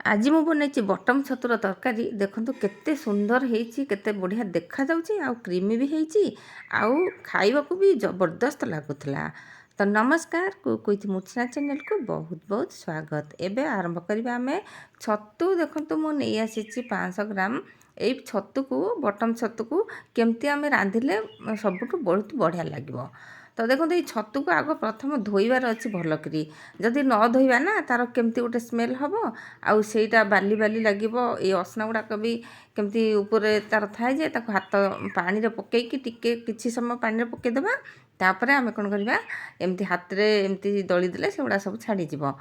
आज मु बनई बटम छतुर तरकारी देखु केते सुंदर होती केते बढ़िया देखा जाउची आउ क्रीमी भी होती आउ खाइबा को भी जबरदस्त लगुला। तो नमस्कार कुछ मुछना चैनल को बहुत बहुत स्वागत। एबे आरंभ करिबा आमे छतु देखु मु नहीं आसी 500 ग्राम एई छतु को बटम छतु को केमती आमे रांधिले सबुठु बहुत बढ़िया लागिवो। तो देखो ये छतु को आग प्रथम धोइबार अच्छी भलकरी जदि न धोइबा ना तार केमती गोटे स्मेल हम आउ सेटा बाली बाली लगे ये असना गुड़ाक भी केमती ऊपर तार थाए जे ताको हाथ पानी रे पकेकी टिके किछि समय पानी रे पकेदेबा तापरे आमे कोन करबा एमती हाथ रे एमती दली देले सेगुड़ा सब छाड़ी जिवो।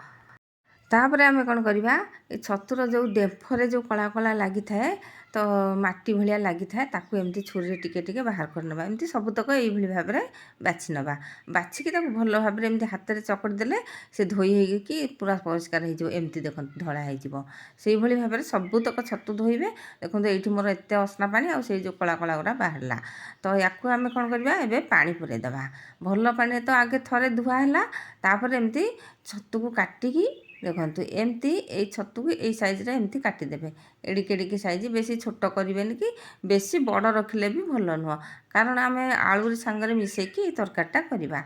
तापर आमे कौन करवा छतुर जो डेम्फरे जो कला कला लगी थाए तो माटी भाया लगी थाए ताकू एमती छुरी टिके टिके बाहर करनबा एमती सबुतक ये भाव में बाछि नबा बाछिकी ताकू भल भाव में एमती हाथ में चकड़ी देले से धोई होगी पूरा परिष्कार हो एमती देख धड़ा हो से भाव में सबुतक छतु धोइबे। देखो ये मोर एत असना पानी आ जो कला कला गुड़ा बाहरला तो या आम कौन करवा एबे पानी पुरेदेबा भल पानी तो आगे थरे धुआला तापर एमती छतु को काटिकी देखु एमती ये छतु को यही साइज रे एमती काटिदेवे एडिक एडिक साइज बेसी छोट करें कि बेसी बड़ रखिले भी भल नुह कारण आम आलू सांगरे मिसेकी तरकारीटा करवा।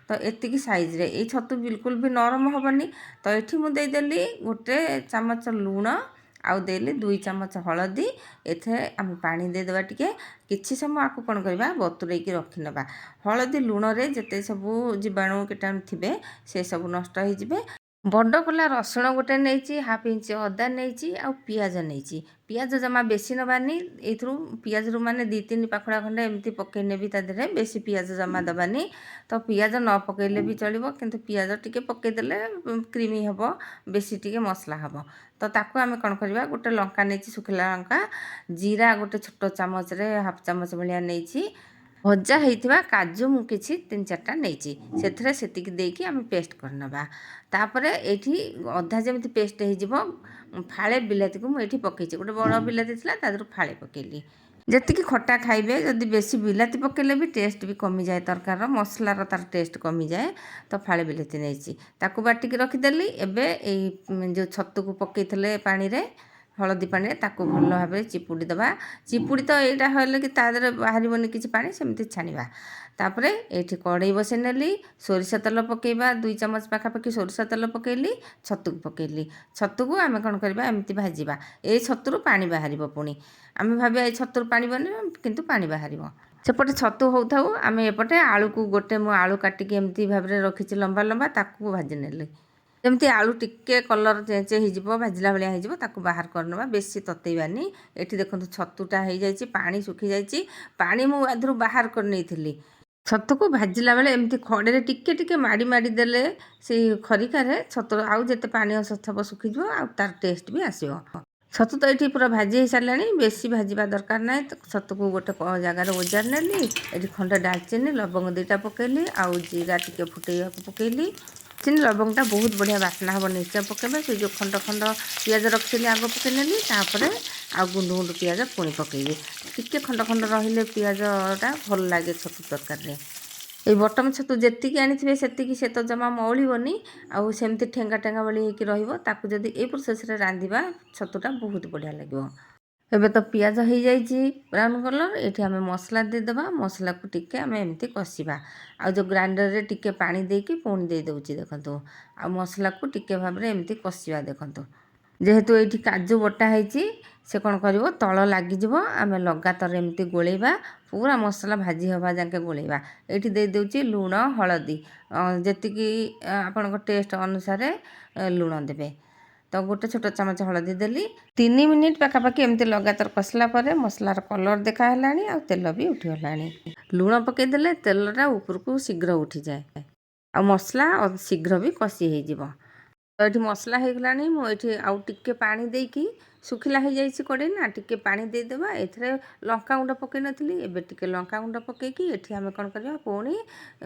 तो एतिकी साइज रे ये छतु बिल्कुल भी नरम हेनी तो ये मुदेदेली गोटे चामच लुण आउ देली 2 चामच हलदी एथे आम पानी देदेबा टिके किछि समय आपको कौन करवा बतुरेकी रखिनबा हलदी लुण रे जेते सबू जीवाणु कीटाणु थिबे से सब नष्ट हो बड़ कला रसुण गोटे नहीं हाफ इंच अदा नहीं आउ पियाज नहीं पियाज जमा बेसी नबानी एथरू पियाज रू माने 2-3 पाखुड़ा खंडे एमती पकईने भी तादेहे बेसी पियाज जमा दबानी तो पियाज न पकईले भी चलो किंतु पियाज टिके पकईदेले क्रीमी हम बेसी टिके मसला हम। तो ताकू आमे कौन करवा गोटे लंका नहीं सुखिला लंका जीरा गोटे छोट चामच रे हाफ चामच भाया नहीं भजा होता काजू मु किसी 3-4टा नहीं से देकी आम पेस्ट करनबा तापर ये अधा जमी पेस्ट हो फाड़े बिलाती को मुझे पकई गोटे बड़ बिलाती था फाड़े पकेली जी खटा खाइबे जदि बेसी बिलाती पकेले भी टेस्ट भी कमी जाए तरकार मसलार तार टेस्ट कमी जाए तो फाड़े बिलाती नहीं ताकू बाटिकी रखिदेली एवं जो छतु को पकईले पानी रे हलदी पानी ताकू भल भाव में चिपुड़ी दबा चिपुड़ी तो यहाँ हेल्ले कि तादे बाहरनी किसी पानी सेमती छाणवा तापर ये कड़ई बसई नेली सोरिष तेल पकेबा 2 चामच पाखापाखि सोरिष तेल पकेली छतु को पकेली छतु को आम कौन करवा एमती भाजवा ये छतुर पानी बाहर पुणी आम भाव ये छतुर पानी बन किंतु पानी बाहर सेपटे छतु होता आम एपटे आलू को गोटे मु आलू काटिकी एमती भाव में रखी लंबा लंबा ताकू भाजी नेली जमती आलू टिके कलर चेंज हो भाजला भाया हो बाहर करनवा बेसी ततईबानी ये देखो छतुटा हो जाए पानी सुखी जाए पानी मुझे बाहर कर नहीं थी छतु को भाजला बेले एमती खड़े टिके टिके माड़ी माड़ी देले से खरिकारे छतु आउ जेते पानी अंश थब सुखीज आ तार टेस्ट भी आसो। छतु तो ये पूरा भाजी हो सारे बेसी भाजवा दरकार ना तो छतु को गोटे जगार ओजार नेली ये खंडे डालचीनी लवंग 2टा पकेली आउ जीरा टिके फुटेया पकेली चिनी लवंगटा बहुत बढ़िया बास्ना हम निश्चय पकेबे से जो खंड खंड पियाज रखी आग पकई नेली आ गुंड गुंड पियाज पुणी पकेबी टिके खंड खंड रहिले पियाजटा भल लगे छतु तरकारी ये बटम छतु जी आनी से तो जमा मौलिबनी आउ सेमती ठेंगा ठेंगा भली होकर रही जदि ये प्रोसेस रे रांधिबा छतुटा बहुत बढ़िया लगे। एबे तो पियाज हो जाइए ब्राउन कलर ये आम मसला देदेबा मसला को टिके आम एमती कषा आ जो ग्राइंडर रे टिके पानी देकी पुणी दे दउची देखंतु आ मसला को टिके भाव में एमती कषा देखंतु जेहेतु ये काजू बटा होती से कौन कर तल लगिज आम लगातार एमती गोलेबा पूरा मसला भाजी हवा जाके गोलेबा ये दे दूची लुण हलदी जी आपण टेस्ट अनुसार लुण देवे तो गोटे छोट चामच हलदी देली 3 मिनिट पाखापाखि एमती लगातार कसला पर मसलार कलर देखा आ तेल भी उठीगला लुण पकईदेले तेलटा ऊपर को शीघ्र उठी जाए आ मसला शीघ्र भी कषि हो तो ये मसला हो गला मुझे आउ टिके पानी देकी सुखिला हो जाइए कड़े ना टिके पानी देदेबा एथरे लंका गुंड पकई नी एबे टिके लंका गुंड पकईकी एठी आम कौन करवा पुणी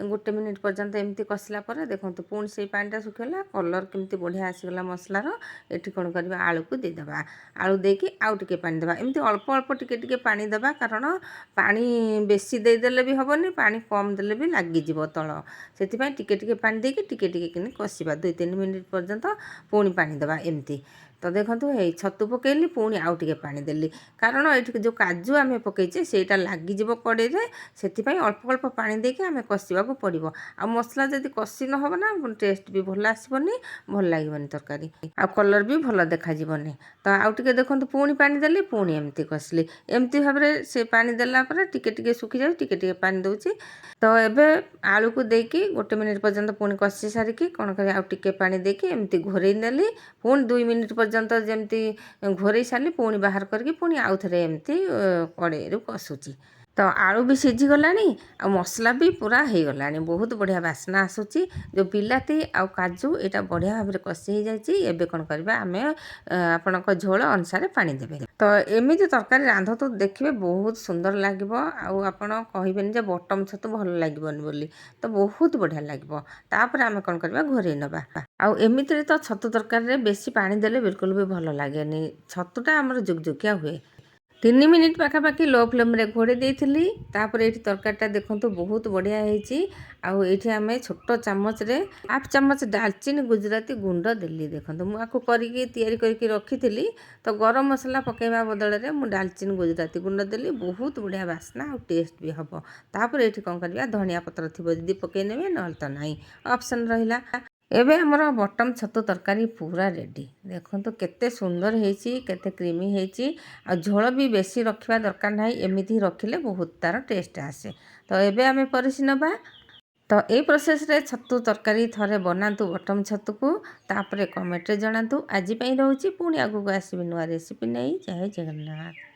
गोटे मिनिट पर्यंत एमती कसला पर देखो पुणी से पानीटा सुखिगला कलर केमती बढ़िया आसीगला मसलार एठी कौन करवा आलू को देदेबा आलू देकी आउ टिके पानी देबा एमती अल्प अल्प टिके टिके पानी देबा कारण पानी बेसी देदेले भी हेनी पानी कम देले भी लगिजिवो तल से टिके टिके पानी देकी टिके टिके कषा 2-3 मिनिट पर्यंत पुणी पानी देबा एमती ତ ଦେଖନ୍ତୁ ଏଇ ଛତୁ ପକେଇଲି, ପୁଣି ଆଉ ଟିକେ ପାଣି ଦେଲି, କାରଣ ଏଇଠି ଯେଉଁ କାଜୁ ଆମେ ପକେଇଛେ ସେଇଟା ଲାଗିଯିବ କଡ଼େଇରେ, ସେଥିପାଇଁ ଅଳ୍ପ ଅଳ୍ପ ପାଣି ଦେଇକି ଆମେ କଷିବାକୁ ପଡ଼ିବ। ଆଉ ମସଲା ଯଦି କଷି ନ ହେବ ନା ଟେଷ୍ଟ ବି ଭଲ ଆସିବନି, ଭଲ ଲାଗିବନି ତରକାରୀ, ଆଉ କଲର୍ ବି ଭଲ ଦେଖାଯିବନି। ତ ଆଉ ଟିକେ ଦେଖନ୍ତୁ ପୁଣି ପାଣି ଦେଲି, ପୁଣି ଏମିତି କଷିଲି। ଏମିତି ଭାବରେ ସେ ପାଣି ଦେଲା ପରେ ଟିକେ ଟିକେ ଶୁଖିଯାଉଛି, ଟିକେ ଟିକେ ପାଣି ଦେଉଛି। ତ ଏବେ ଆଳୁକୁ ଦେଇକି 1 ମିନିଟ୍ ପର୍ଯ୍ୟନ୍ତ ପୁଣି କଷି ସାରିକି କ'ଣ କରି ଆଉ ଟିକେ ପାଣି ଦେଇକି ଏମିତି ଘୋରେଇ ନେଲି। ପୁଣି 2 ମିନିଟ୍ ପର୍ଯ୍ୟନ୍ତ ଯେମିତି ଘୋରେଇ ସାରିଲି, ପୁଣି ବାହାର କରିକି ପୁଣି ଆଉ ଥରେ ଏମିତି କଡ଼େଇରୁ କଷୁଛି। ତ ଆଳୁ ବି ସିଝିଗଲାଣି, ଆଉ ମସଲା ବି ପୁରା ହେଇଗଲାଣି, ବହୁତ ବଢ଼ିଆ ବାସ୍ନା ଆସୁଛି। ଯେଉଁ ବିଲାତି ଆଉ କାଜୁ ଏଇଟା ବଢ଼ିଆ ଭାବରେ କଷି ହେଇଯାଇଛି। ଏବେ କ'ଣ କରିବା, ଆମେ ଆପଣଙ୍କ ଝୋଳ ଅନୁସାରେ ପାଣି ଦେବେ। ତ ଏମିତି ତରକାରୀ ରାନ୍ଧନ୍ତୁ, ଦେଖିବେ ବହୁତ ସୁନ୍ଦର ଲାଗିବ। ଆଉ ଆପଣ କହିବେନି ଯେ ବଟମ୍ ଛତୁ ଭଲ ଲାଗିବନି ବୋଲି, ତ ବହୁତ ବଢ଼ିଆ ଲାଗିବ। ତାପରେ ଆମେ କ'ଣ କରିବା, ଘୋରେଇ ନେବା। ଆଉ ଏମିତିରେ ତ ଛତୁ ତରକାରୀରେ ବେଶୀ ପାଣି ଦେଲେ ବିଲକୁଲ ବି ଭଲ ଲାଗେନି, ଛତୁଟା ଆମର ଜୁକଜୁକିଆ ହୁଏ। 3 ମିନିଟ୍ ପାଖାପାଖି ଲୋ ଫ୍ଲେମ୍ରେ ଘୋଡ଼େଇ ଦେଇଥିଲି। ତାପରେ ଏଇଠି ତରକାରୀଟା ଦେଖନ୍ତୁ ବହୁତ ବଢ଼ିଆ ହେଇଛି। ଆଉ ଏଇଠି ଆମେ ଛୋଟ ଚାମଚରେ 1/2 ଚାମଚ ଡାଲଚିନି ଗୁଜୁରାତି ଗୁଣ୍ଡ ଦେଲି। ଦେଖନ୍ତୁ ମୁଁ ଆକୁ ତିଆରି କରିକି ରଖିଥିଲି, ତ ଗରମ ମସଲା ପକାଇବା ବଦଳରେ ମୁଁ ଡାଲଚିନି ଗୁଜୁରାତି ଗୁଣ୍ଡ ଦେଲି। ବହୁତ ବଢ଼ିଆ ବାସ୍ନା ଆଉ ଟେଷ୍ଟ ବି ହେବ। ତାପରେ ଏଇଠି କ'ଣ କରିବା, ଧନିଆ ପତ୍ର ଥିବ ଯଦି ପକାଇ ନେବେ, ନହେଲେ ତ ନାହିଁ, ଅପସନ୍ ରହିଲା। ଏବେ ଆମର ବଟମ୍ ଛତୁ ତରକାରୀ ପୁରା ରେଡ଼ି। ଦେଖନ୍ତୁ କେତେ ସୁନ୍ଦର ହେଇଛି, କେତେ କ୍ରିମି ହେଇଛି। ଆଉ ଝୋଳ ବି ବେଶୀ ରଖିବା ଦରକାର ନାହିଁ, ଏମିତି ରଖିଲେ ବହୁତ ତା'ର ଟେଷ୍ଟ ଆସେ। ତ ଏବେ ଆମେ ପରିଶି ନେବା। ତ ଏଇ ପ୍ରୋସେସ୍ରେ ଛତୁ ତରକାରୀ ଥରେ ବନାନ୍ତୁ ବଟମ୍ ଛତୁକୁ, ତାପରେ କମେଣ୍ଟରେ ଜଣାନ୍ତୁ। ଆଜି ପାଇଁ ରହୁଛି, ପୁଣି ଆଗକୁ ଆସିବି ନୂଆ ରେସିପି ନେଇ। ଜୟ ଜଗନ୍ନାଥ।